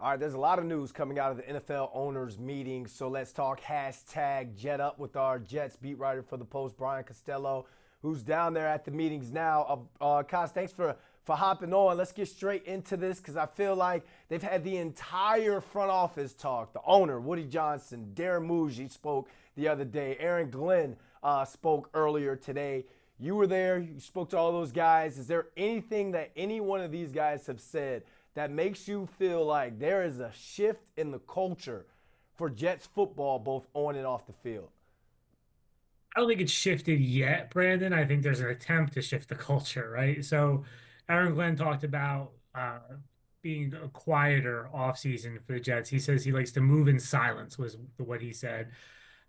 All right, there's a lot of news coming out of the NFL owners meeting, so let's talk hashtag Jet Up with our Jets beat writer for the Post, Brian Costello, who's down there at the meetings now. Cos, thanks for hopping on. Let's get straight into this because I feel like they've had the entire front office talk. The owner, Woody Johnson, Darren Muji spoke the other day. Aaron Glenn spoke earlier today. You were there. You spoke to all those guys. Is there anything that any one of these guys have said that makes you feel like there is a shift in the culture for Jets football, both on and off the field? I don't think it's shifted yet, Brandon. I think there's an attempt to shift the culture, right? So Aaron Glenn talked about being a quieter offseason for the Jets. He says he likes to move in silence, was what he said.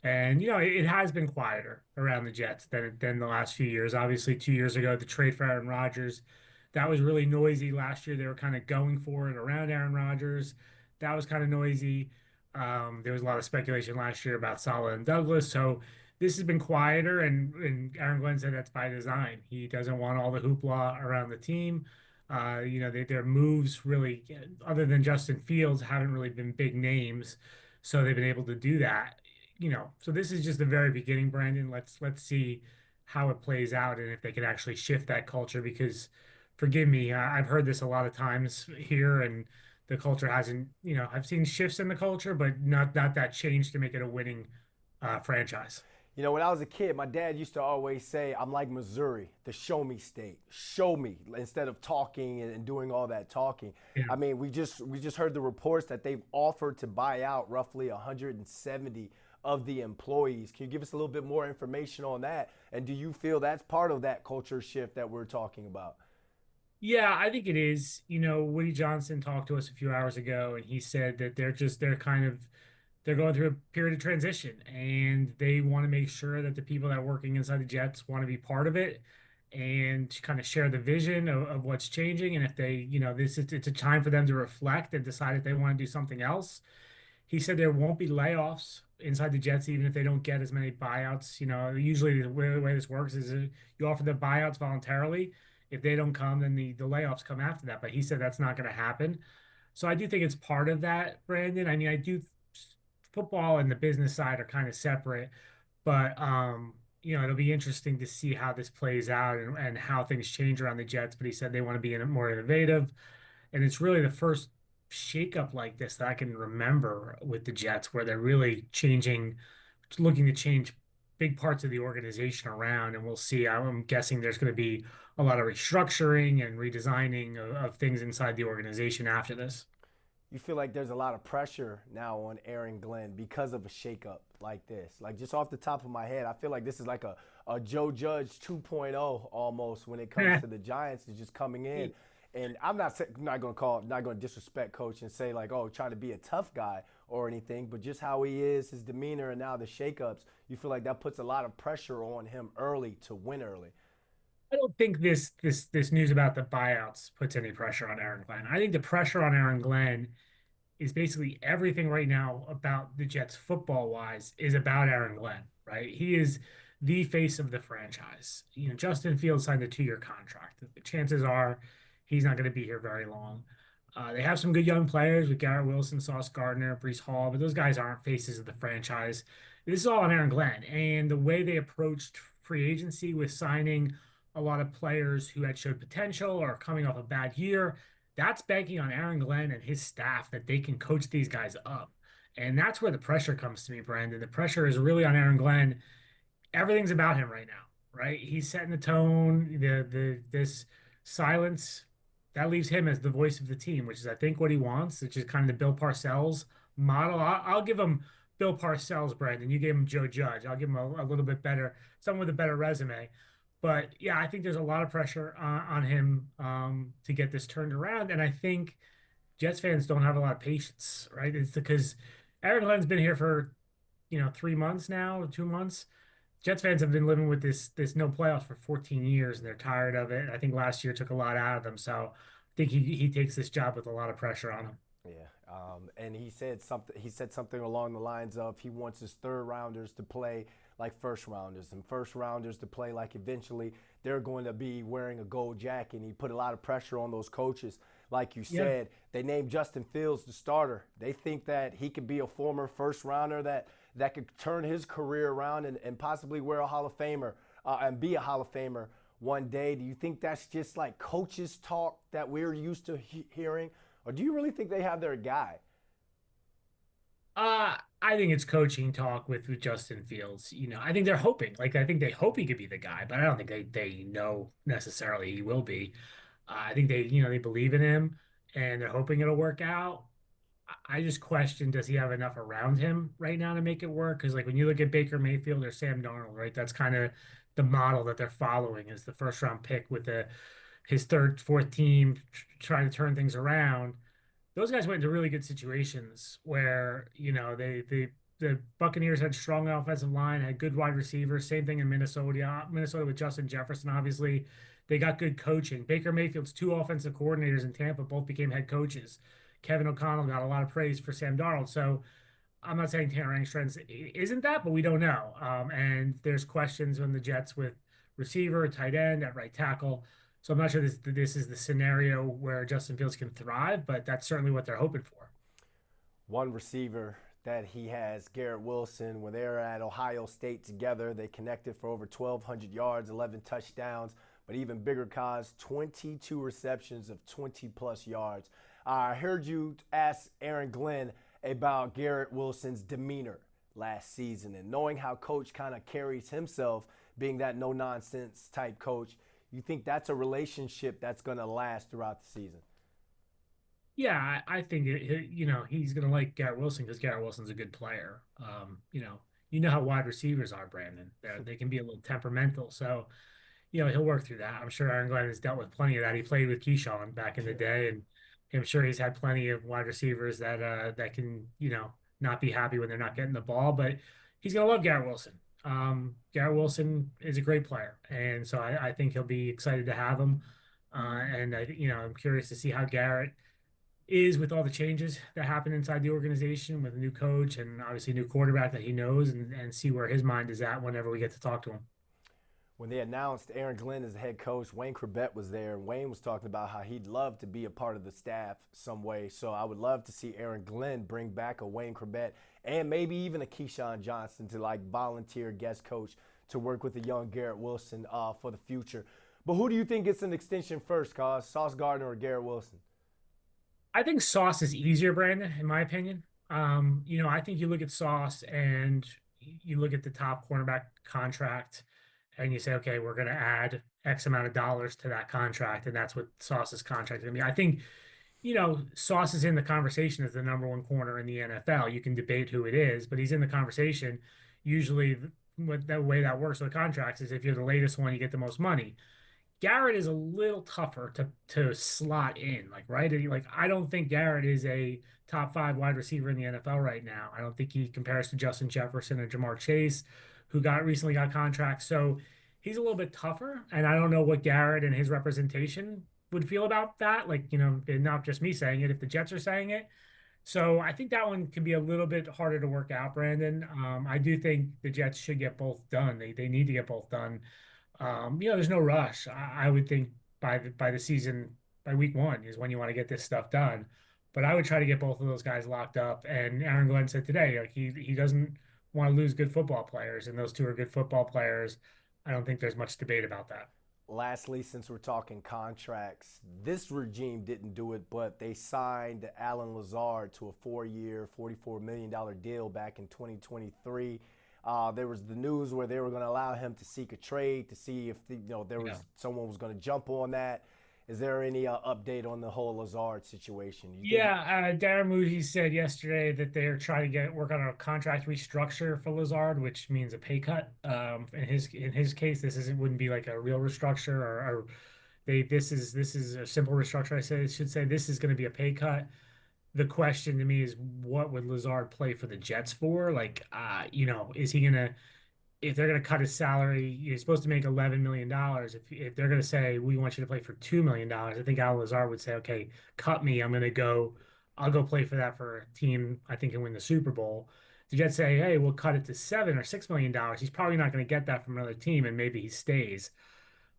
And it has been quieter around the Jets than the last few years. Obviously, 2 years ago, the trade for Aaron Rodgers, that was really noisy. Last year, they were kind of going for it around Aaron Rodgers. That was kind of noisy. There was a lot of speculation last year about Saleh and Douglas. So this has been quieter, and Aaron Glenn said that's by design. He doesn't want all the hoopla around the team. Their moves really, other than Justin Fields, haven't really been big names, so they've been able to do that. So this is just the very beginning, Brandon. Let's see how it plays out and if they can actually shift that culture. Because, forgive me, I've heard this a lot of times here, and the culture hasn't. I've seen shifts in the culture, but not that change to make it a winning franchise. You know, when I was a kid, my dad used to always say, I'm like Missouri, the show me state. Show me instead of talking and doing all that talking. Yeah. I mean, we just heard the reports that they've offered to buy out roughly 170 of the employees. Can you give us a little bit more information on that? And do you feel that's part of that culture shift that we're talking about? Yeah, I think it is. Woody Johnson talked to us a few hours ago, and he said that they're going through a period of transition, and they want to make sure that the people that are working inside the Jets want to be part of it and to kind of share the vision of what's changing. And if they, it's a time for them to reflect and decide if they want to do something else. He said there won't be layoffs inside the Jets, even if they don't get as many buyouts. Usually the way this works is you offer the buyouts voluntarily. If they don't come, then the layoffs come after that. But he said that's not going to happen. So I do think it's part of that, Brandon. I mean, I do football and the business side are kind of separate, but it'll be interesting to see how this plays out and how things change around the Jets. But he said they want to be more innovative, and it's really the first shakeup like this that I can remember with the Jets, where they're really looking to change big parts of the organization around. And we'll see. I'm guessing there's going to be a lot of restructuring and redesigning of things inside the organization after this. You feel like there's a lot of pressure now on Aaron Glenn because of a shakeup like this? Like just off the top of my head, I feel like this is like a Joe Judge 2.0 almost when it comes to the Giants is just coming in. And I'm not going to disrespect coach and say like, oh, trying to be a tough guy or anything, but just how he is, his demeanor, and now the shakeups, you feel like that puts a lot of pressure on him early to win early. I don't think this news about the buyouts puts any pressure on Aaron Glenn. I think the pressure on Aaron Glenn is basically everything right now about the Jets football wise is about Aaron Glenn, right? He is the face of the franchise. Justin Fields signed a 2-year contract. The chances are he's not going to be here very long. They have some good young players with Garrett Wilson, Sauce Gardner, Brees Hall, but those guys aren't faces of the franchise. This is all on Aaron Glenn and the way they approached free agency with signing a lot of players who had showed potential or coming off a bad year. That's banking on Aaron Glenn and his staff that they can coach these guys up. And that's where the pressure comes to me, Brandon. The pressure is really on Aaron Glenn. Everything's about him right now, right? He's setting the tone, this silence that leaves him as the voice of the team, which is I think what he wants, which is kind of the Bill Parcells model. I'll give him Bill Parcells, Brandon. You gave him Joe Judge. I'll give him a little bit better, someone with a better resume. But yeah, I think there's a lot of pressure on him to get this turned around. And I think Jets fans don't have a lot of patience, right? It's because Aaron Glenn's been here for, 3 months now, 2 months. Jets fans have been living with this no playoffs for 14 years, and they're tired of it. I think last year took a lot out of them. So I think he takes this job with a lot of pressure on him. Yeah, and he said something. He said something along the lines of he wants his third rounders to play like first rounders, and first rounders to play like eventually they're going to be wearing a gold jacket. And he put a lot of pressure on those coaches like you Yeah. said, they named Justin Fields the starter. They think that he could be a former first rounder that could turn his career around and possibly wear a Hall of Famer and be a Hall of Famer one day. Do you think that's just like coaches talk that we're used to hearing, or do you really think they have their guy? I think it's coaching talk with Justin Fields. I think they're hoping, like, I think they hope he could be the guy, but I don't think they know necessarily he will be. I think they believe in him and they're hoping it'll work out. I just question, does he have enough around him right now to make it work? Because like when you look at Baker Mayfield or Sam Darnold, right, that's kind of the model that they're following is the first round pick with his third, fourth team trying to turn things around. Those guys went into really good situations where, the Buccaneers had strong offensive line, had good wide receivers. Same thing in Minnesota. Minnesota with Justin Jefferson, obviously. They got good coaching. Baker Mayfield's two offensive coordinators in Tampa both became head coaches. Kevin O'Connell got a lot of praise for Sam Darnold. So I'm not saying Tanner Strength isn't that, but we don't know. And there's questions on the Jets with receiver, tight end, at right tackle. So I'm not sure this is the scenario where Justin Fields can thrive, but that's certainly what they're hoping for. One receiver that he has, Garrett Wilson, when they were at Ohio State together, they connected for over 1,200 yards, 11 touchdowns, but even bigger cause, 22 receptions of 20 plus yards. I heard you ask Aaron Glenn about Garrett Wilson's demeanor last season and knowing how coach kind of carries himself, being that no nonsense type coach. You think that's a relationship that's going to last throughout the season? Yeah, I think he's gonna like Garrett Wilson because Garrett Wilson's a good player. You know how wide receivers are, Brandon. They can be a little temperamental, so he'll work through that. I'm sure Aaron Glenn has dealt with plenty of that. He played with Keyshawn back in the day, and I'm sure he's had plenty of wide receivers that can not be happy when they're not getting the ball. But he's gonna love Garrett Wilson. Garrett Wilson is a great player, and so I think he'll be excited to have him. And I'm curious to see how Garrett is with all the changes that happen inside the organization with a new coach and obviously a new quarterback that he knows and see where his mind is at whenever we get to talk to him. When they announced Aaron Glenn as the head coach, Wayne Corbett was there. Wayne was talking about how he'd love to be a part of the staff some way. So I would love to see Aaron Glenn bring back a Wayne Corbett and maybe even a Keyshawn Johnson to like volunteer guest coach to work with the young Garrett Wilson for the future. But who do you think gets an extension first, cause Sauce Gardner or Garrett Wilson? I think Sauce is easier, Brandon, in my opinion. I think you look at Sauce and you look at the top cornerback contract and you say, okay, we're going to add X amount of dollars to that contract, and that's what Sauce's contract is going to be. I think Sauce is in the conversation as the number one corner in the NFL. You can debate who it is, but he's in the conversation. Usually, with the way that works with contracts is if you're the latest one, you get the most money. Garrett is a little tougher to slot in, like right. Like I don't think Garrett is a top five wide receiver in the NFL right now. I don't think he compares to Justin Jefferson or Jamar Chase, who got recently got contracts. So he's a little bit tougher, and I don't know what Garrett and his representation would feel about that. Like and not just me saying it, if the Jets are saying it. So I think that one can be a little bit harder to work out, Brandon. I do think the Jets should get both done. They need to get both done. There's no rush. I would think by the season, by week one is when you want to get this stuff done. But I would try to get both of those guys locked up. And Aaron Glenn said today, like he doesn't want to lose good football players, and those two are good football players. I don't think there's much debate about that. Lastly, since we're talking contracts, this regime didn't do it, but they signed Alan Lazard to a 4-year, $44 million deal back in 2023. There was the news where they were going to allow him to seek a trade to see if there was Yeah. someone was going to jump on that. Is there any update on the whole Lazard situation? You think? Yeah, Darren Moody said yesterday that they're trying to work on a contract restructure for Lazard, which means a pay cut. In his case, this isn't wouldn't be like a real restructure or this is a simple restructure. Should say this is going to be a pay cut. The question to me is what would Lazard play for the Jets for? Like, is he gonna if they're going to cut his salary, you're supposed to make $11 million. If they're going to say we want you to play for $2 million, I think Al Lazar would say, okay, cut me. I'll go play for that for a team I think can win the Super Bowl. The Jets say, hey, we'll cut it to $7 or $6 million. He's probably not going to get that from another team, and maybe he stays.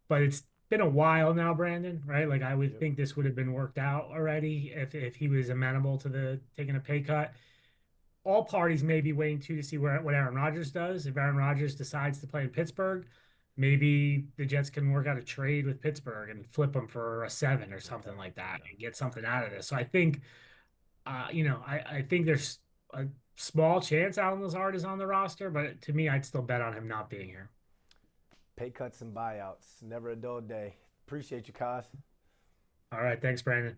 But it's been a while now, Brandon, right? Like I would Yep. think this would have been worked out already if he was amenable to the taking a pay cut. All parties may be waiting to see what Aaron Rodgers does. If Aaron Rodgers decides to play in Pittsburgh, maybe the Jets can work out a trade with Pittsburgh and flip him for a 7 or Okay. something like that Okay. and get something out of this. So I think, I think there's a small chance Alan Lazard is on the roster, but to me, I'd still bet on him not being here. Pay cuts and buyouts. Never a dull day. Appreciate you, Cos. All right, thanks, Brandon.